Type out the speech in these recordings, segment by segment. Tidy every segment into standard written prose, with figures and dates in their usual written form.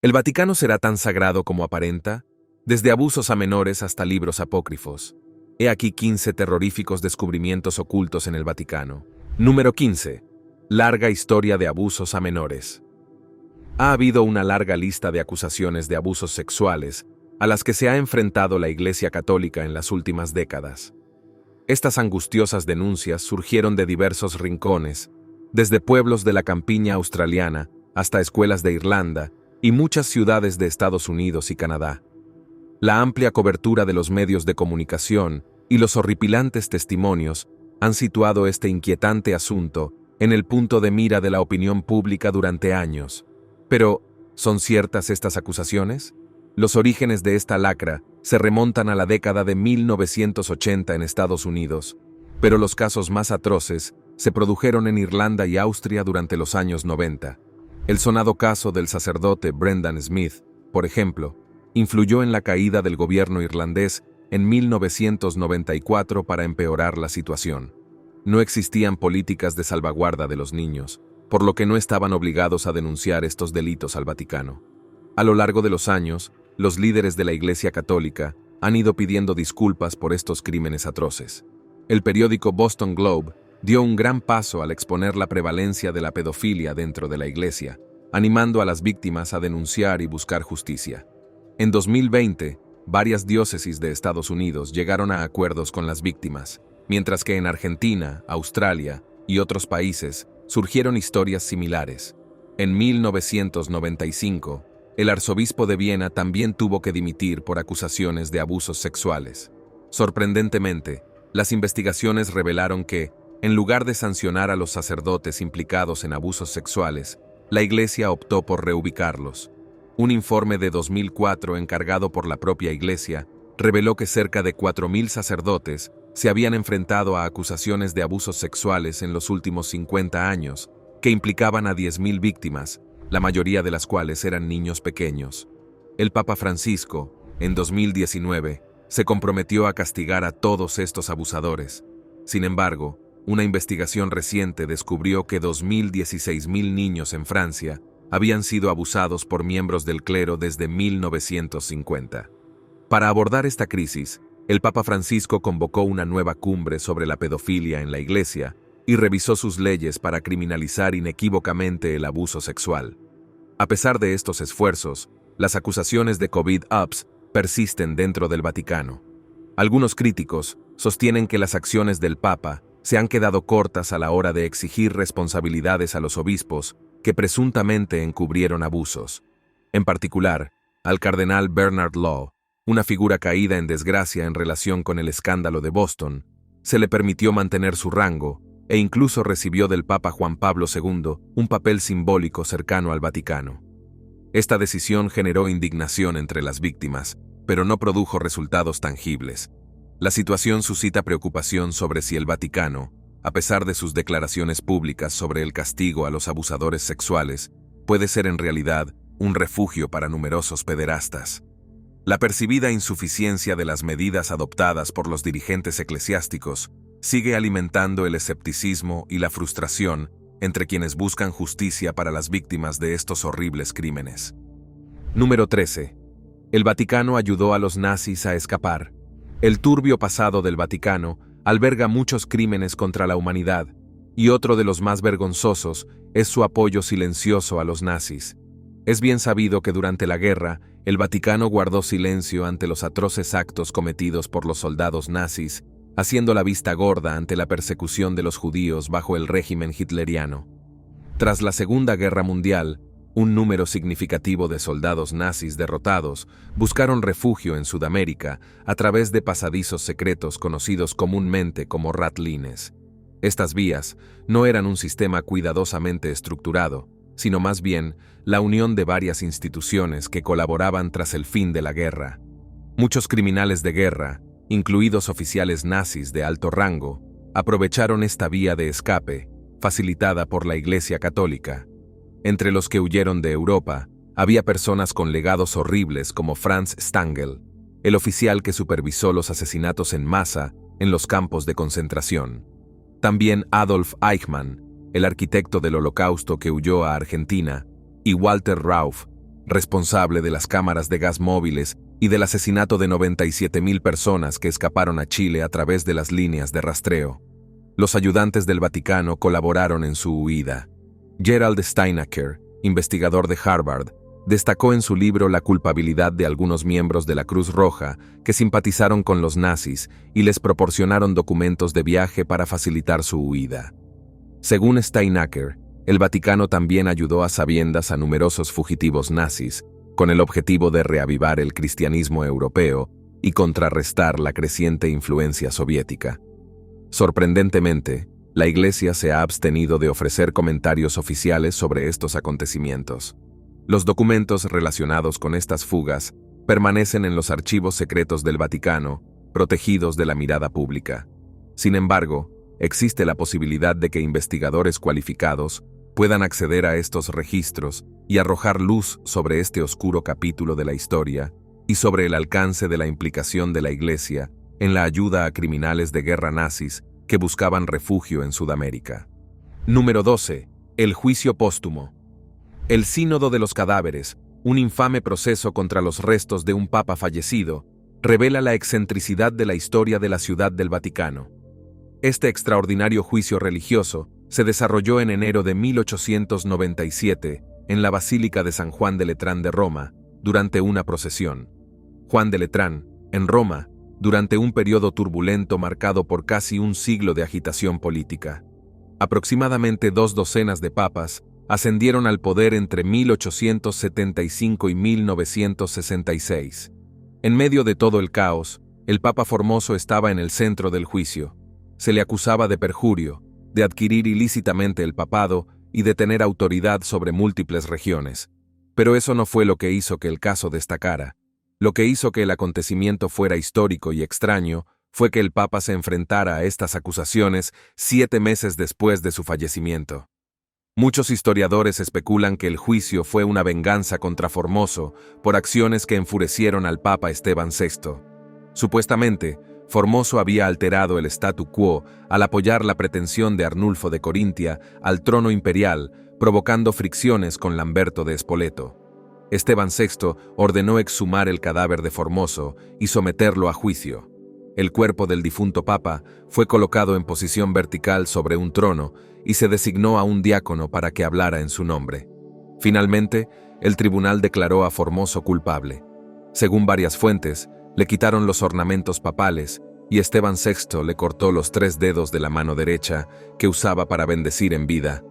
¿El Vaticano será tan sagrado como aparenta? Desde abusos a menores hasta libros apócrifos. He aquí 15 terroríficos descubrimientos ocultos en el Vaticano. Número 15. Larga historia de abusos a menores. Ha habido una larga lista de acusaciones de abusos sexuales a las que se ha enfrentado la Iglesia Católica en las últimas décadas. Estas angustiosas denuncias surgieron de diversos rincones, desde pueblos de la campiña australiana hasta escuelas de Irlanda y muchas ciudades de Estados Unidos y Canadá. La amplia cobertura de los medios de comunicación y los horripilantes testimonios han situado este inquietante asunto en el punto de mira de la opinión pública durante años. Pero, ¿son ciertas estas acusaciones? Los orígenes de esta lacra se remontan a la década de 1980 en Estados Unidos, pero los casos más atroces se produjeron en Irlanda y Austria durante los años 90. El sonado caso del sacerdote Brendan Smith, por ejemplo, influyó en la caída del gobierno irlandés en 1994 para empeorar la situación. No existían políticas de salvaguarda de los niños, por lo que no estaban obligados a denunciar estos delitos al Vaticano. A lo largo de los años, los líderes de la Iglesia Católica han ido pidiendo disculpas por estos crímenes atroces. El periódico Boston Globe dio un gran paso al exponer la prevalencia de la pedofilia dentro de la Iglesia, animando a las víctimas a denunciar y buscar justicia. En 2020, varias diócesis de Estados Unidos llegaron a acuerdos con las víctimas, mientras que en Argentina, Australia y otros países surgieron historias similares. En 1995, el arzobispo de Viena también tuvo que dimitir por acusaciones de abusos sexuales. Sorprendentemente, las investigaciones revelaron que, en lugar de sancionar a los sacerdotes implicados en abusos sexuales, la Iglesia optó por reubicarlos. Un informe de 2004 encargado por la propia Iglesia reveló que cerca de 4.000 sacerdotes se habían enfrentado a acusaciones de abusos sexuales en los últimos 50 años, que implicaban a 10.000 víctimas, la mayoría de las cuales eran niños pequeños. El Papa Francisco, en 2019, se comprometió a castigar a todos estos abusadores. Sin embargo, una investigación reciente descubrió que 2.016.000 niños en Francia habían sido abusados por miembros del clero desde 1950. Para abordar esta crisis, el Papa Francisco convocó una nueva cumbre sobre la pedofilia en la Iglesia y revisó sus leyes para criminalizar inequívocamente el abuso sexual. A pesar de estos esfuerzos, las acusaciones de COVID-ups persisten dentro del Vaticano. Algunos críticos sostienen que las acciones del Papa se han quedado cortas a la hora de exigir responsabilidades a los obispos que presuntamente encubrieron abusos. En particular, al cardenal Bernard Law, una figura caída en desgracia en relación con el escándalo de Boston, se le permitió mantener su rango e incluso recibió del Papa Juan Pablo II un papel simbólico cercano al Vaticano. Esta decisión generó indignación entre las víctimas, pero no produjo resultados tangibles. La situación suscita preocupación sobre si el Vaticano, a pesar de sus declaraciones públicas sobre el castigo a los abusadores sexuales, puede ser en realidad un refugio para numerosos pederastas. La percibida insuficiencia de las medidas adoptadas por los dirigentes eclesiásticos sigue alimentando el escepticismo y la frustración entre quienes buscan justicia para las víctimas de estos horribles crímenes. Número 13. El Vaticano ayudó a los nazis a escapar. El turbio pasado del Vaticano alberga muchos crímenes contra la humanidad, y otro de los más vergonzosos es su apoyo silencioso a los nazis. Es bien sabido que durante la guerra, el Vaticano guardó silencio ante los atroces actos cometidos por los soldados nazis, haciendo la vista gorda ante la persecución de los judíos bajo el régimen hitleriano. Tras la Segunda Guerra Mundial, un número significativo de soldados nazis derrotados buscaron refugio en Sudamérica a través de pasadizos secretos conocidos comúnmente como ratlines. Estas vías no eran un sistema cuidadosamente estructurado, sino más bien la unión de varias instituciones que colaboraban tras el fin de la guerra. Muchos criminales de guerra, incluidos oficiales nazis de alto rango, aprovecharon esta vía de escape, facilitada por la Iglesia Católica. Entre los que huyeron de Europa, había personas con legados horribles como Franz Stangl, el oficial que supervisó los asesinatos en masa en los campos de concentración. También Adolf Eichmann, el arquitecto del Holocausto que huyó a Argentina, y Walter Rauff, responsable de las cámaras de gas móviles y del asesinato de 97.000 personas que escaparon a Chile a través de las líneas de rastreo. Los ayudantes del Vaticano colaboraron en su huida. Gerald Steinaker, investigador de Harvard, destacó en su libro la culpabilidad de algunos miembros de la Cruz Roja que simpatizaron con los nazis y les proporcionaron documentos de viaje para facilitar su huida. Según Steinaker, el Vaticano también ayudó a sabiendas a numerosos fugitivos nazis, con el objetivo de reavivar el cristianismo europeo y contrarrestar la creciente influencia soviética. Sorprendentemente, la Iglesia se ha abstenido de ofrecer comentarios oficiales sobre estos acontecimientos. Los documentos relacionados con estas fugas permanecen en los archivos secretos del Vaticano, protegidos de la mirada pública. Sin embargo, existe la posibilidad de que investigadores cualificados puedan acceder a estos registros y arrojar luz sobre este oscuro capítulo de la historia y sobre el alcance de la implicación de la Iglesia en la ayuda a criminales de guerra nazis que buscaban refugio en Sudamérica. Número 12. El juicio póstumo. El Sínodo de los Cadáveres, un infame proceso contra los restos de un papa fallecido, revela la excentricidad de la historia de la Ciudad del Vaticano. Este extraordinario juicio religioso se desarrolló en enero de 1897 en la Basílica de San Juan de Letrán de Roma, durante una procesión. Juan de Letrán, en Roma, durante un periodo turbulento marcado por casi un siglo de agitación política. Aproximadamente 2 docenas de papas ascendieron al poder entre 1875 y 1966. En medio de todo el caos, el Papa Formoso estaba en el centro del juicio. Se le acusaba de perjurio, de adquirir ilícitamente el papado y de tener autoridad sobre múltiples regiones. Pero eso no fue lo que hizo que el caso destacara. Lo que hizo que el acontecimiento fuera histórico y extraño fue que el Papa se enfrentara a estas acusaciones 7 meses después de su fallecimiento. Muchos historiadores especulan que el juicio fue una venganza contra Formoso por acciones que enfurecieron al Papa Esteban VI. Supuestamente, Formoso había alterado el statu quo al apoyar la pretensión de Arnulfo de Corintia al trono imperial, provocando fricciones con Lamberto de Spoleto. Esteban VI ordenó exhumar el cadáver de Formoso y someterlo a juicio. El cuerpo del difunto papa fue colocado en posición vertical sobre un trono y se designó a un diácono para que hablara en su nombre. Finalmente, el tribunal declaró a Formoso culpable. Según varias fuentes, le quitaron los ornamentos papales y Esteban VI le cortó los 3 dedos de la mano derecha que usaba para bendecir en vida.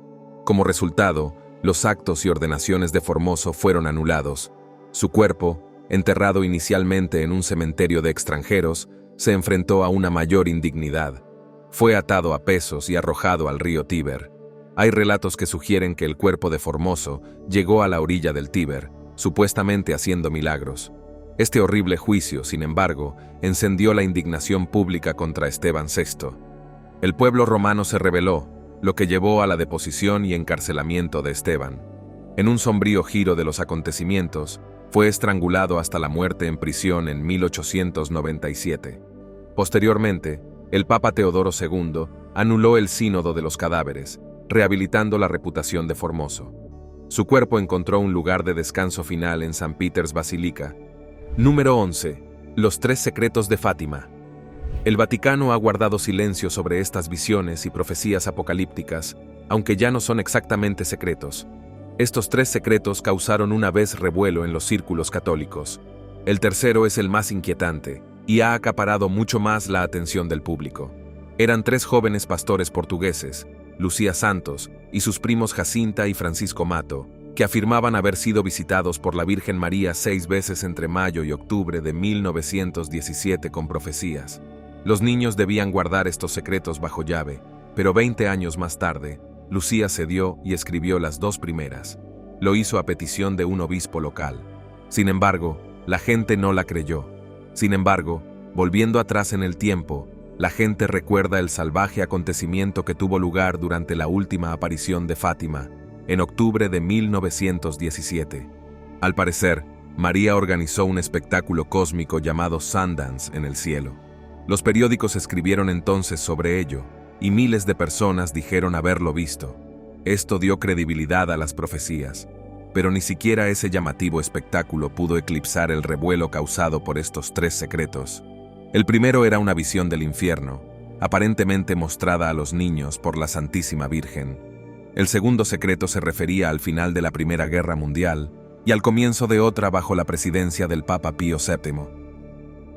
Como resultado, los actos y ordenaciones de Formoso fueron anulados. Su cuerpo, enterrado inicialmente en un cementerio de extranjeros, se enfrentó a una mayor indignidad. Fue atado a pesos y arrojado al río Tíber. Hay relatos que sugieren que el cuerpo de Formoso llegó a la orilla del Tíber, supuestamente haciendo milagros. Este horrible juicio, sin embargo, encendió la indignación pública contra Esteban VI. El pueblo romano se rebeló, lo que llevó a la deposición y encarcelamiento de Esteban. En un sombrío giro de los acontecimientos, fue estrangulado hasta la muerte en prisión en 1897. Posteriormente, el Papa Teodoro II anuló el Sínodo de los Cadáveres, rehabilitando la reputación de Formoso. Su cuerpo encontró un lugar de descanso final en San Peter's Basilica. Número 11. Los 3 secretos de Fátima. El Vaticano ha guardado silencio sobre estas visiones y profecías apocalípticas, aunque ya no son exactamente secretos. Estos 3 secretos causaron una vez revuelo en los círculos católicos. El tercero es el más inquietante, y ha acaparado mucho más la atención del público. Eran 3 jóvenes pastores portugueses, Lucía Santos y sus primos Jacinta y Francisco Mato, que afirmaban haber sido visitados por la Virgen María 6 veces entre mayo y octubre de 1917 con profecías. Los niños debían guardar estos secretos bajo llave, pero 20 años más tarde, Lucía cedió y escribió las 2 primeras. Lo hizo a petición de un obispo local. Sin embargo, la gente no la creyó. Sin embargo, volviendo atrás en el tiempo, la gente recuerda el salvaje acontecimiento que tuvo lugar durante la última aparición de Fátima, en octubre de 1917. Al parecer, María organizó un espectáculo cósmico llamado Sundance en el cielo. Los periódicos escribieron entonces sobre ello, y miles de personas dijeron haberlo visto. Esto dio credibilidad a las profecías. Pero ni siquiera ese llamativo espectáculo pudo eclipsar el revuelo causado por estos 3 secretos. El primero era una visión del infierno, aparentemente mostrada a los niños por la Santísima Virgen. El segundo secreto se refería al final de la Primera Guerra Mundial y al comienzo de otra bajo la presidencia del Papa Pío VII.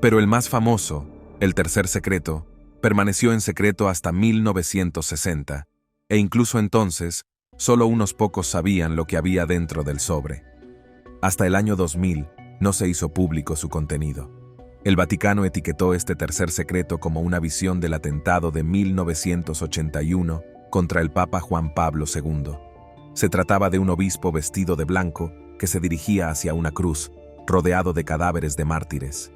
Pero el más famoso, el tercer secreto, permaneció en secreto hasta 1960, e incluso entonces, solo unos pocos sabían lo que había dentro del sobre. Hasta el año 2000 no se hizo público su contenido. El Vaticano etiquetó este tercer secreto como una visión del atentado de 1981 contra el Papa Juan Pablo II. Se trataba de un obispo vestido de blanco que se dirigía hacia una cruz, rodeado de cadáveres de mártires.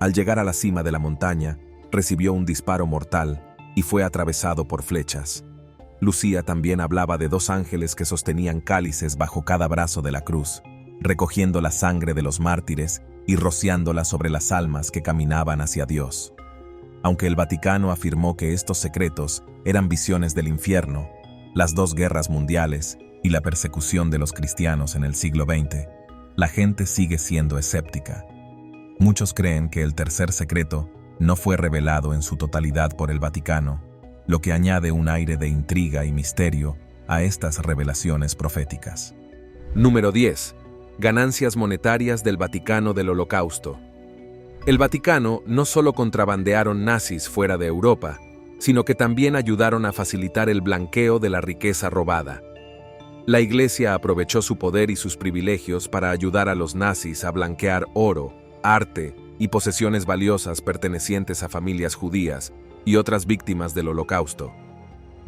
Al llegar a la cima de la montaña, recibió un disparo mortal y fue atravesado por flechas. Lucía también hablaba de 2 ángeles que sostenían cálices bajo cada brazo de la cruz, recogiendo la sangre de los mártires y rociándola sobre las almas que caminaban hacia Dios. Aunque el Vaticano afirmó que estos secretos eran visiones del infierno, las 2 guerras mundiales y la persecución de los cristianos en el siglo XX, la gente sigue siendo escéptica. Muchos creen que el tercer secreto no fue revelado en su totalidad por el Vaticano, lo que añade un aire de intriga y misterio a estas revelaciones proféticas. Número 10. Ganancias monetarias del Vaticano del Holocausto. El Vaticano no solo contrabandearon nazis fuera de Europa, sino que también ayudaron a facilitar el blanqueo de la riqueza robada. La Iglesia aprovechó su poder y sus privilegios para ayudar a los nazis a blanquear oro, arte y posesiones valiosas pertenecientes a familias judías y otras víctimas del Holocausto.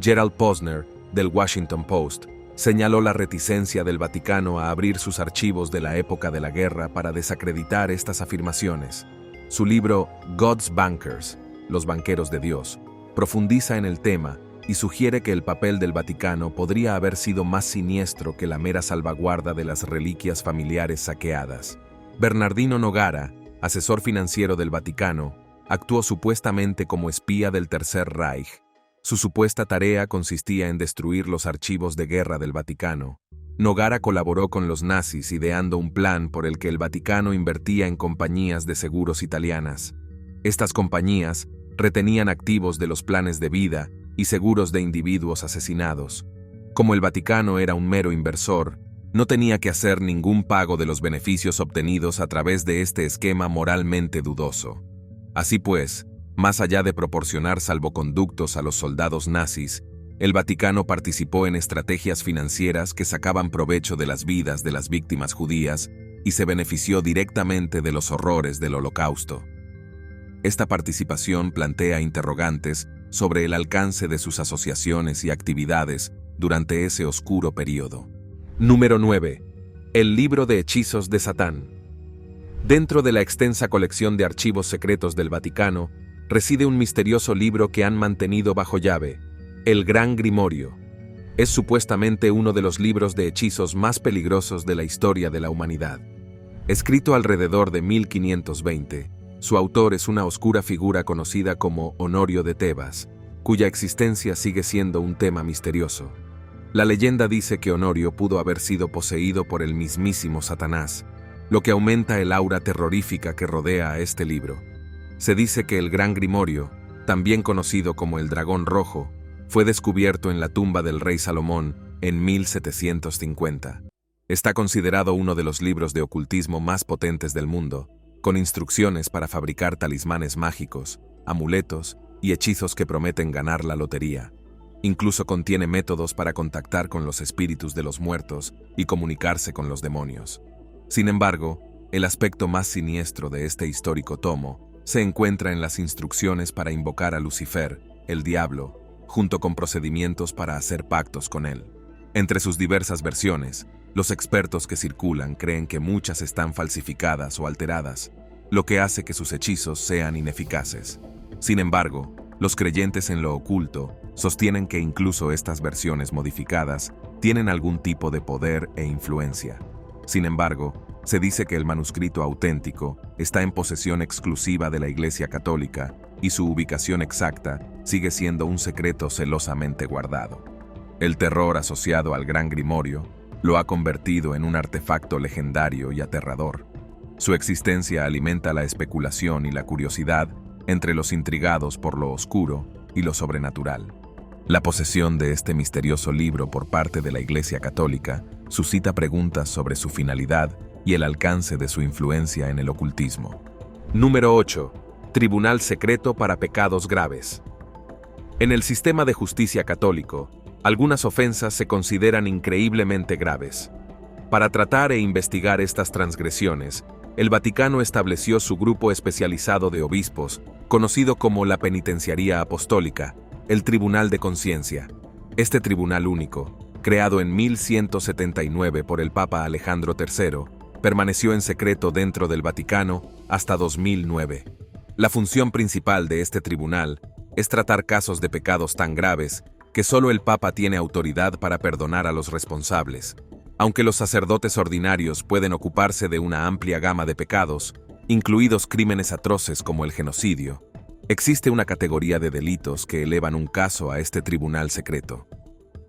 Gerald Posner, del Washington Post, señaló la reticencia del Vaticano a abrir sus archivos de la época de la guerra para desacreditar estas afirmaciones. Su libro God's Bankers, Los Banqueros de Dios, profundiza en el tema y sugiere que el papel del Vaticano podría haber sido más siniestro que la mera salvaguarda de las reliquias familiares saqueadas. Bernardino Nogara, asesor financiero del Vaticano, actuó supuestamente como espía del Tercer Reich. Su supuesta tarea consistía en destruir los archivos de guerra del Vaticano. Nogara colaboró con los nazis ideando un plan por el que el Vaticano invertía en compañías de seguros italianas. Estas compañías retenían activos de los planes de vida y seguros de individuos asesinados. Como el Vaticano era un mero inversor, no tenía que hacer ningún pago de los beneficios obtenidos a través de este esquema moralmente dudoso. Así pues, más allá de proporcionar salvoconductos a los soldados nazis, el Vaticano participó en estrategias financieras que sacaban provecho de las vidas de las víctimas judías y se benefició directamente de los horrores del Holocausto. Esta participación plantea interrogantes sobre el alcance de sus asociaciones y actividades durante ese oscuro período. Número 9. El libro de hechizos de Satán. Dentro de la extensa colección de archivos secretos del Vaticano, reside un misterioso libro que han mantenido bajo llave, el Gran Grimorio. Es supuestamente uno de los libros de hechizos más peligrosos de la historia de la humanidad. Escrito alrededor de 1520, su autor es una oscura figura conocida como Honorio de Tebas, cuya existencia sigue siendo un tema misterioso. La leyenda dice que Honorio pudo haber sido poseído por el mismísimo Satanás, lo que aumenta el aura terrorífica que rodea a este libro. Se dice que el Gran Grimorio, también conocido como el Dragón Rojo, fue descubierto en la tumba del rey Salomón en 1750. Está considerado uno de los libros de ocultismo más potentes del mundo, con instrucciones para fabricar talismanes mágicos, amuletos y hechizos que prometen ganar la lotería. Incluso contiene métodos para contactar con los espíritus de los muertos y comunicarse con los demonios. Sin embargo, el aspecto más siniestro de este histórico tomo se encuentra en las instrucciones para invocar a Lucifer, el diablo, junto con procedimientos para hacer pactos con él. Entre sus diversas versiones, los expertos que circulan creen que muchas están falsificadas o alteradas, lo que hace que sus hechizos sean ineficaces. Sin embargo, los creyentes en lo oculto sostienen que incluso estas versiones modificadas tienen algún tipo de poder e influencia. Sin embargo, se dice que el manuscrito auténtico está en posesión exclusiva de la Iglesia Católica y su ubicación exacta sigue siendo un secreto celosamente guardado. El terror asociado al Gran Grimorio lo ha convertido en un artefacto legendario y aterrador. Su existencia alimenta la especulación y la curiosidad entre los intrigados por lo oscuro y lo sobrenatural. La posesión de este misterioso libro por parte de la Iglesia Católica suscita preguntas sobre su finalidad y el alcance de su influencia en el ocultismo. Número 8. Tribunal secreto para pecados graves. En el sistema de justicia católico, algunas ofensas se consideran increíblemente graves. Para tratar e investigar estas transgresiones, el Vaticano estableció su grupo especializado de obispos, conocido como la Penitenciaría Apostólica, el Tribunal de Conciencia. Este tribunal único, creado en 1179 por el Papa Alejandro III, permaneció en secreto dentro del Vaticano hasta 2009. La función principal de este tribunal es tratar casos de pecados tan graves que solo el Papa tiene autoridad para perdonar a los responsables. Aunque los sacerdotes ordinarios pueden ocuparse de una amplia gama de pecados, incluidos crímenes atroces como el genocidio, existe una categoría de delitos que elevan un caso a este tribunal secreto.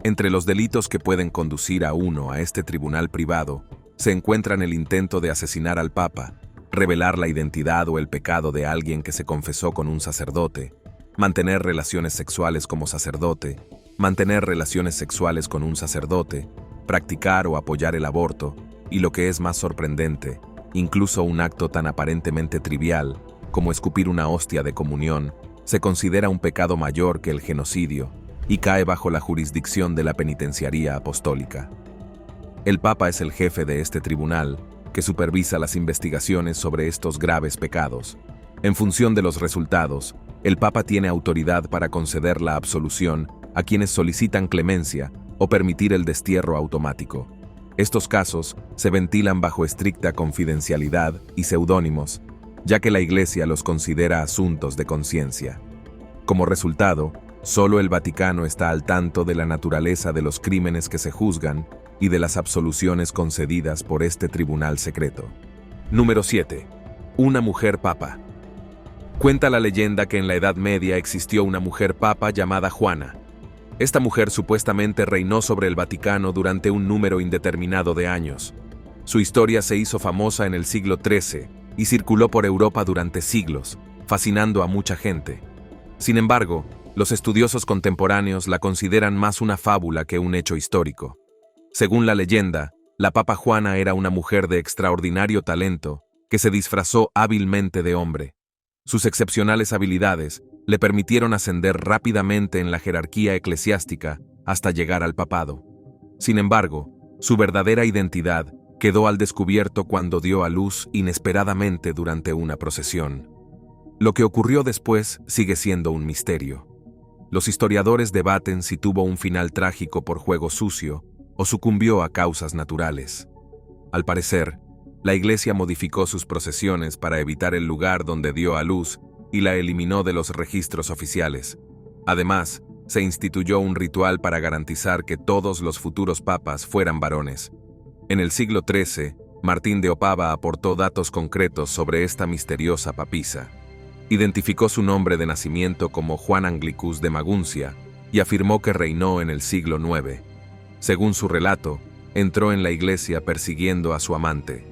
Entre los delitos que pueden conducir a uno a este tribunal privado, se encuentran el intento de asesinar al Papa, revelar la identidad o el pecado de alguien que se confesó con un sacerdote, mantener relaciones sexuales como sacerdote, mantener relaciones sexuales con un sacerdote, practicar o apoyar el aborto, y lo que es más sorprendente, incluso un acto tan aparentemente trivial como escupir una hostia de comunión, se considera un pecado mayor que el genocidio y cae bajo la jurisdicción de la Penitenciaría Apostólica. El Papa es el jefe de este tribunal, que supervisa las investigaciones sobre estos graves pecados. En función de los resultados, el Papa tiene autoridad para conceder la absolución a quienes solicitan clemencia o permitir el destierro automático. Estos casos se ventilan bajo estricta confidencialidad y seudónimos, ya que la Iglesia los considera asuntos de conciencia. Como resultado, solo el Vaticano está al tanto de la naturaleza de los crímenes que se juzgan y de las absoluciones concedidas por este tribunal secreto. Número 7. Una mujer papa. Cuenta la leyenda que en la Edad Media existió una mujer papa llamada Juana. Esta mujer supuestamente reinó sobre el Vaticano durante un número indeterminado de años. Su historia se hizo famosa en el siglo XIII y circuló por Europa durante siglos, fascinando a mucha gente. Sin embargo, los estudiosos contemporáneos la consideran más una fábula que un hecho histórico. Según la leyenda, la Papa Juana era una mujer de extraordinario talento que se disfrazó hábilmente de hombre. Sus excepcionales habilidades le permitieron ascender rápidamente en la jerarquía eclesiástica hasta llegar al papado. Sin embargo, su verdadera identidad quedó al descubierto cuando dio a luz inesperadamente durante una procesión. Lo que ocurrió después sigue siendo un misterio. Los historiadores debaten si tuvo un final trágico por juego sucio o sucumbió a causas naturales. Al parecer, la Iglesia modificó sus procesiones para evitar el lugar donde dio a luz y la eliminó de los registros oficiales. Además, se instituyó un ritual para garantizar que todos los futuros papas fueran varones. En el siglo XIII, Martín de Opava aportó datos concretos sobre esta misteriosa papisa. Identificó su nombre de nacimiento como Juan Anglicus de Maguncia y afirmó que reinó en el siglo IX. Según su relato, entró en la iglesia persiguiendo a su amante.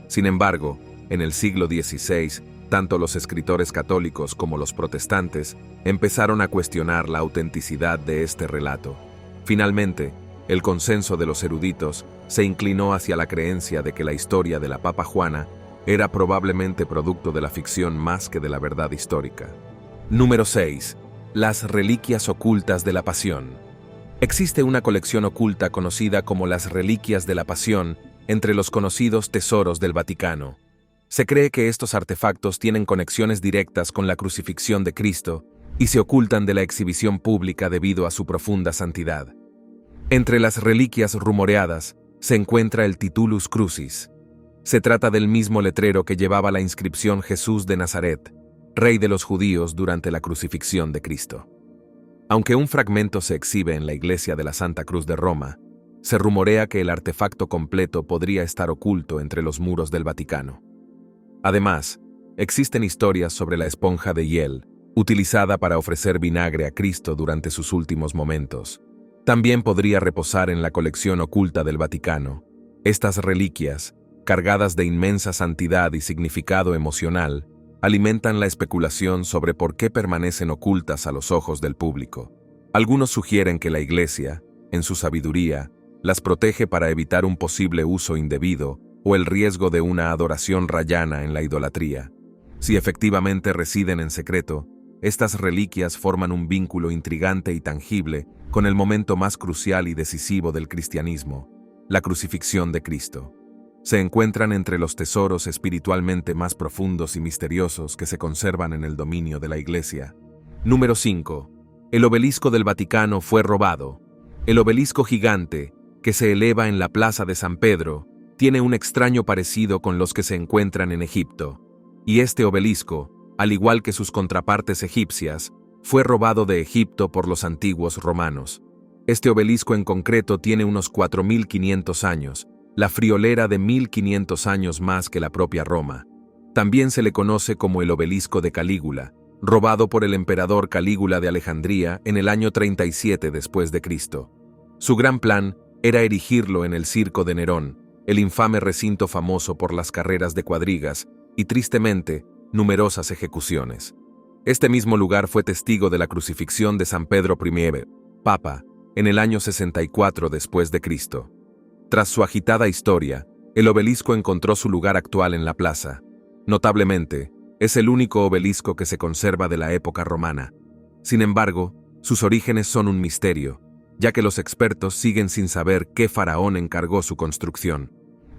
Sin embargo, en el siglo XVI, tanto los escritores católicos como los protestantes empezaron a cuestionar la autenticidad de este relato. Finalmente, el consenso de los eruditos se inclinó hacia la creencia de que la historia de la Papa Juana era probablemente producto de la ficción más que de la verdad histórica. Número 6. Las reliquias ocultas de la Pasión. Existe una colección oculta conocida como las Reliquias de la Pasión entre los conocidos tesoros del Vaticano. Se cree que estos artefactos tienen conexiones directas con la crucifixión de Cristo y se ocultan de la exhibición pública debido a su profunda santidad. Entre las reliquias rumoreadas se encuentra el Titulus Crucis. Se trata del mismo letrero que llevaba la inscripción Jesús de Nazaret, Rey de los Judíos durante la crucifixión de Cristo. Aunque un fragmento se exhibe en la iglesia de la Santa Cruz de Roma, se rumorea que el artefacto completo podría estar oculto entre los muros del Vaticano. Además, existen historias sobre la esponja de hiel, utilizada para ofrecer vinagre a Cristo durante sus últimos momentos. También podría reposar en la colección oculta del Vaticano. Estas reliquias, cargadas de inmensa santidad y significado emocional, alimentan la especulación sobre por qué permanecen ocultas a los ojos del público. Algunos sugieren que la Iglesia, en su sabiduría, las protege para evitar un posible uso indebido o el riesgo de una adoración rayana en la idolatría. Si efectivamente residen en secreto, estas reliquias forman un vínculo intrigante y tangible con el momento más crucial y decisivo del cristianismo, la crucifixión de Cristo. Se encuentran entre los tesoros espiritualmente más profundos y misteriosos que se conservan en el dominio de la Iglesia. Número 5. El obelisco del Vaticano fue robado. El obelisco gigante, que se eleva en la plaza de San Pedro, tiene un extraño parecido con los que se encuentran en Egipto. Y este obelisco, al igual que sus contrapartes egipcias, fue robado de Egipto por los antiguos romanos. Este obelisco en concreto tiene unos 4.500 años, la friolera de 1.500 años más que la propia Roma. También se le conoce como el obelisco de Calígula, robado por el emperador Calígula de Alejandría en el año 37 después de Cristo. Su gran plan era erigirlo en el circo de Nerón, el infame recinto famoso por las carreras de cuadrigas y, tristemente, numerosas ejecuciones. Este mismo lugar fue testigo de la crucifixión de San Pedro I, Papa, en el año 64 después de Cristo. Tras su agitada historia, el obelisco encontró su lugar actual en la plaza. Notablemente, es el único obelisco que se conserva de la época romana. Sin embargo, sus orígenes son un misterio, ya que los expertos siguen sin saber qué faraón encargó su construcción.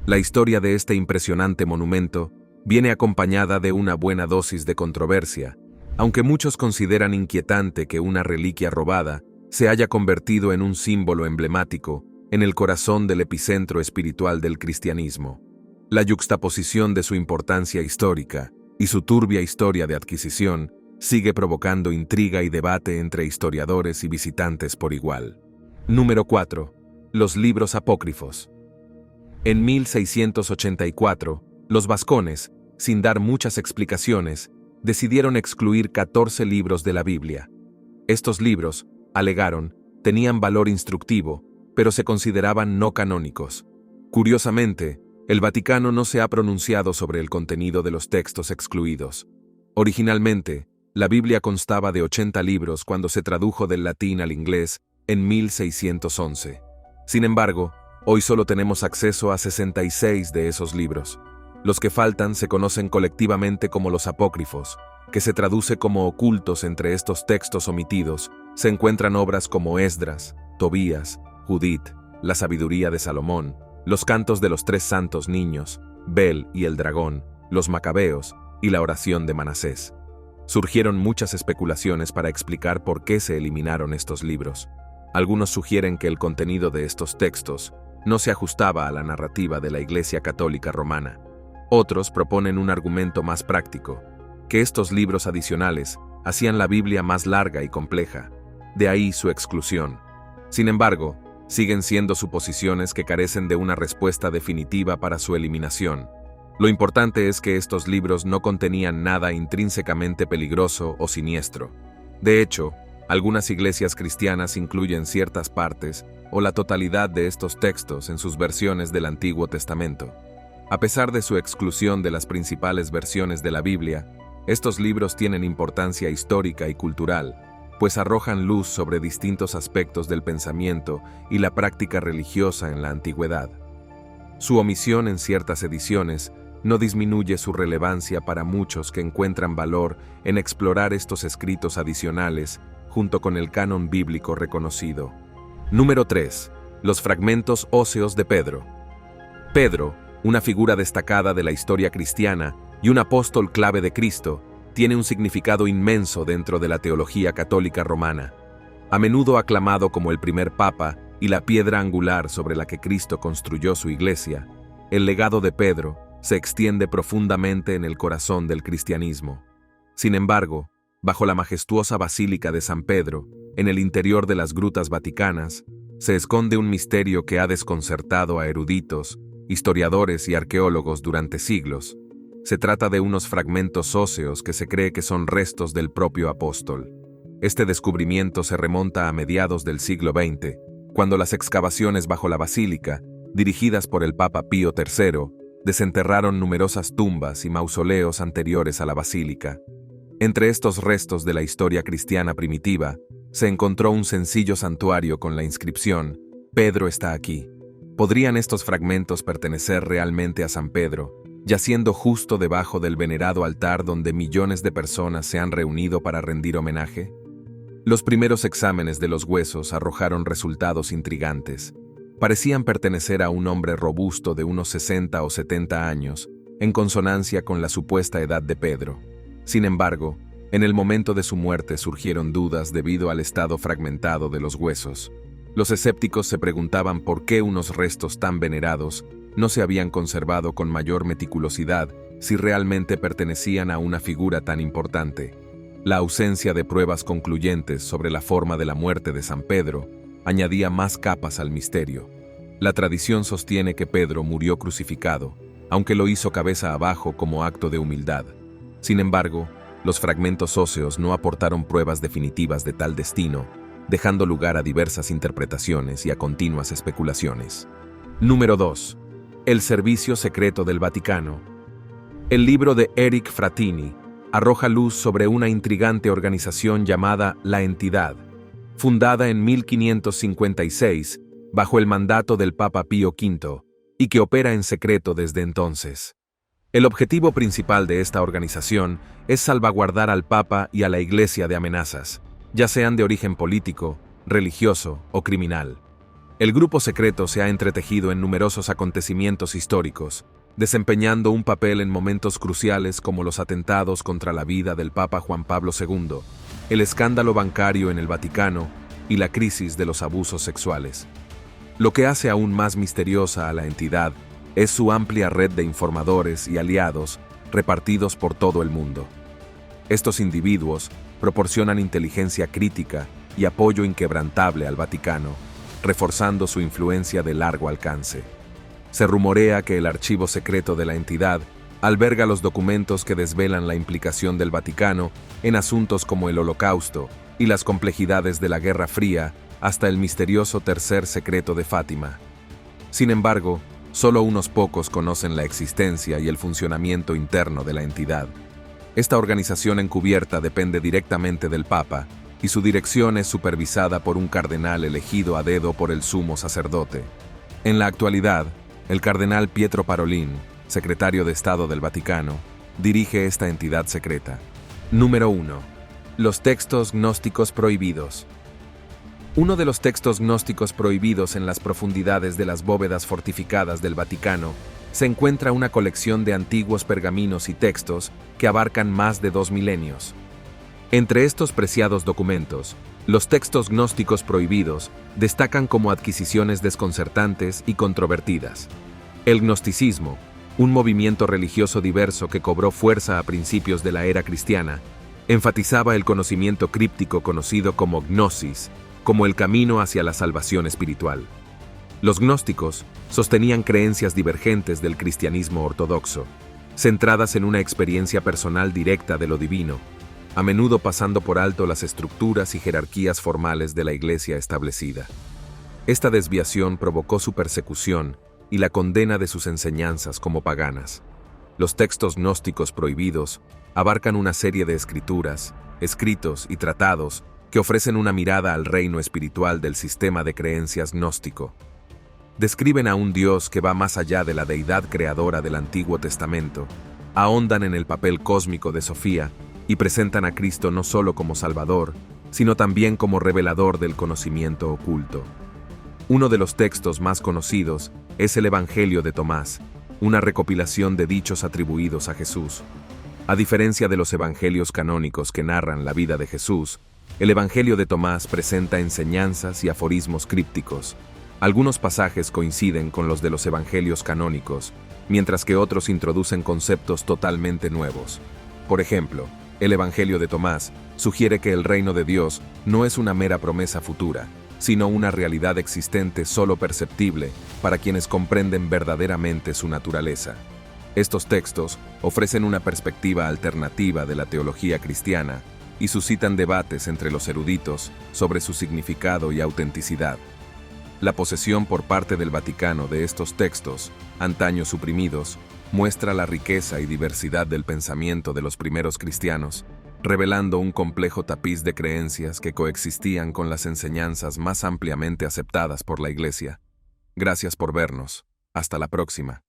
La historia de este impresionante monumento viene acompañada de una buena dosis de controversia, aunque muchos consideran inquietante que una reliquia robada se haya convertido en un símbolo emblemático en el corazón del epicentro espiritual del cristianismo. La yuxtaposición de su importancia histórica y su turbia historia de adquisición sigue provocando intriga y debate entre historiadores y visitantes por igual. Número 4. Los libros apócrifos. En 1684, los vascones, sin dar muchas explicaciones, decidieron excluir 14 libros de la Biblia. Estos libros, alegaron, tenían valor instructivo, pero se consideraban no canónicos. Curiosamente, el Vaticano no se ha pronunciado sobre el contenido de los textos excluidos. Originalmente, la Biblia constaba de 80 libros cuando se tradujo del latín al inglés en 1611. Sin embargo, hoy solo tenemos acceso a 66 de esos libros. Los que faltan se conocen colectivamente como los apócrifos, que se traduce como ocultos. Entre estos textos omitidos se encuentran obras como Esdras, Tobías, Judith, la sabiduría de Salomón, los cantos de los 3 santos niños, Bel y el dragón, los macabeos y la oración de Manasés. Surgieron muchas especulaciones para explicar por qué se eliminaron estos libros. Algunos sugieren que el contenido de estos textos no se ajustaba a la narrativa de la Iglesia Católica Romana. Otros proponen un argumento más práctico, que estos libros adicionales hacían la Biblia más larga y compleja, de ahí su exclusión. Sin embargo, siguen siendo suposiciones que carecen de una respuesta definitiva para su eliminación. Lo importante es que estos libros no contenían nada intrínsecamente peligroso o siniestro. De hecho, algunas iglesias cristianas incluyen ciertas partes o la totalidad de estos textos en sus versiones del Antiguo Testamento. A pesar de su exclusión de las principales versiones de la Biblia, estos libros tienen importancia histórica y cultural, pues arrojan luz sobre distintos aspectos del pensamiento y la práctica religiosa en la antigüedad. Su omisión en ciertas ediciones no disminuye su relevancia para muchos que encuentran valor en explorar estos escritos adicionales junto con el canon bíblico reconocido. Número 3. Los fragmentos óseos de Pedro. Pedro, una figura destacada de la historia cristiana y un apóstol clave de Cristo, tiene un significado inmenso dentro de la teología católica romana. A menudo aclamado como el primer papa y la piedra angular sobre la que Cristo construyó su iglesia, el legado de Pedro se extiende profundamente en el corazón del cristianismo. Sin embargo, bajo la majestuosa Basílica de San Pedro, en el interior de las grutas vaticanas, se esconde un misterio que ha desconcertado a eruditos, historiadores y arqueólogos durante siglos. Se trata de unos fragmentos óseos que se cree que son restos del propio apóstol. Este descubrimiento se remonta a mediados del siglo XX, cuando las excavaciones bajo la basílica, dirigidas por el Papa Pío III, desenterraron numerosas tumbas y mausoleos anteriores a la basílica. Entre estos restos de la historia cristiana primitiva, se encontró un sencillo santuario con la inscripción: Pedro está aquí. ¿Podrían estos fragmentos pertenecer realmente a San Pedro, yaciendo justo debajo del venerado altar donde millones de personas se han reunido para rendir homenaje? Los primeros exámenes de los huesos arrojaron resultados intrigantes. Parecían pertenecer a un hombre robusto de unos 60 o 70 años, en consonancia con la supuesta edad de Pedro. Sin embargo, en el momento de su muerte surgieron dudas debido al estado fragmentado de los huesos. Los escépticos se preguntaban por qué unos restos tan venerados no se habían conservado con mayor meticulosidad si realmente pertenecían a una figura tan importante. La ausencia de pruebas concluyentes sobre la forma de la muerte de San Pedro añadía más capas al misterio. La tradición sostiene que Pedro murió crucificado, aunque lo hizo cabeza abajo como acto de humildad. Sin embargo, los fragmentos óseos no aportaron pruebas definitivas de tal destino, dejando lugar a diversas interpretaciones y a continuas especulaciones. Número 2. El Servicio Secreto del Vaticano. El libro de Eric Frattini arroja luz sobre una intrigante organización llamada La Entidad, fundada en 1556 bajo el mandato del Papa Pío V, y que opera en secreto desde entonces. El objetivo principal de esta organización es salvaguardar al Papa y a la Iglesia de amenazas, ya sean de origen político, religioso o criminal. El grupo secreto se ha entretejido en numerosos acontecimientos históricos, desempeñando un papel en momentos cruciales como los atentados contra la vida del Papa Juan Pablo II, el escándalo bancario en el Vaticano y la crisis de los abusos sexuales. Lo que hace aún más misteriosa a la entidad es su amplia red de informadores y aliados repartidos por todo el mundo. Estos individuos proporcionan inteligencia crítica y apoyo inquebrantable al Vaticano, reforzando su influencia de largo alcance. Se rumorea que el archivo secreto de la entidad alberga los documentos que desvelan la implicación del Vaticano en asuntos como el Holocausto y las complejidades de la Guerra Fría, hasta el misterioso tercer secreto de Fátima. Sin embargo, solo unos pocos conocen la existencia y el funcionamiento interno de la entidad. Esta organización encubierta depende directamente del Papa, y su dirección es supervisada por un cardenal elegido a dedo por el sumo sacerdote. En la actualidad, el cardenal Pietro Parolin, secretario de Estado del Vaticano, dirige esta entidad secreta. Número 1. Los textos gnósticos prohibidos. Uno de los textos gnósticos prohibidos en las profundidades de las bóvedas fortificadas del Vaticano se encuentra una colección de antiguos pergaminos y textos que abarcan más de 2 milenios. Entre estos preciados documentos, los textos gnósticos prohibidos destacan como adquisiciones desconcertantes y controvertidas. El gnosticismo, un movimiento religioso diverso que cobró fuerza a principios de la era cristiana, enfatizaba el conocimiento críptico conocido como gnosis, como el camino hacia la salvación espiritual. Los gnósticos sostenían creencias divergentes del cristianismo ortodoxo, centradas en una experiencia personal directa de lo divino, a menudo pasando por alto las estructuras y jerarquías formales de la Iglesia establecida. Esta desviación provocó su persecución y la condena de sus enseñanzas como paganas. Los textos gnósticos prohibidos abarcan una serie de escrituras, escritos y tratados que ofrecen una mirada al reino espiritual del sistema de creencias gnóstico. Describen a un Dios que va más allá de la deidad creadora del Antiguo Testamento, ahondan en el papel cósmico de Sofía y presentan a Cristo no solo como Salvador, sino también como revelador del conocimiento oculto. Uno de los textos más conocidos es el Evangelio de Tomás, una recopilación de dichos atribuidos a Jesús. A diferencia de los evangelios canónicos que narran la vida de Jesús, el Evangelio de Tomás presenta enseñanzas y aforismos crípticos. Algunos pasajes coinciden con los de los evangelios canónicos, mientras que otros introducen conceptos totalmente nuevos. Por ejemplo, el Evangelio de Tomás sugiere que el reino de Dios no es una mera promesa futura, sino una realidad existente solo perceptible para quienes comprenden verdaderamente su naturaleza. Estos textos ofrecen una perspectiva alternativa de la teología cristiana y suscitan debates entre los eruditos sobre su significado y autenticidad. La posesión por parte del Vaticano de estos textos, antaño suprimidos, muestra la riqueza y diversidad del pensamiento de los primeros cristianos, revelando un complejo tapiz de creencias que coexistían con las enseñanzas más ampliamente aceptadas por la Iglesia. Gracias por vernos. Hasta la próxima.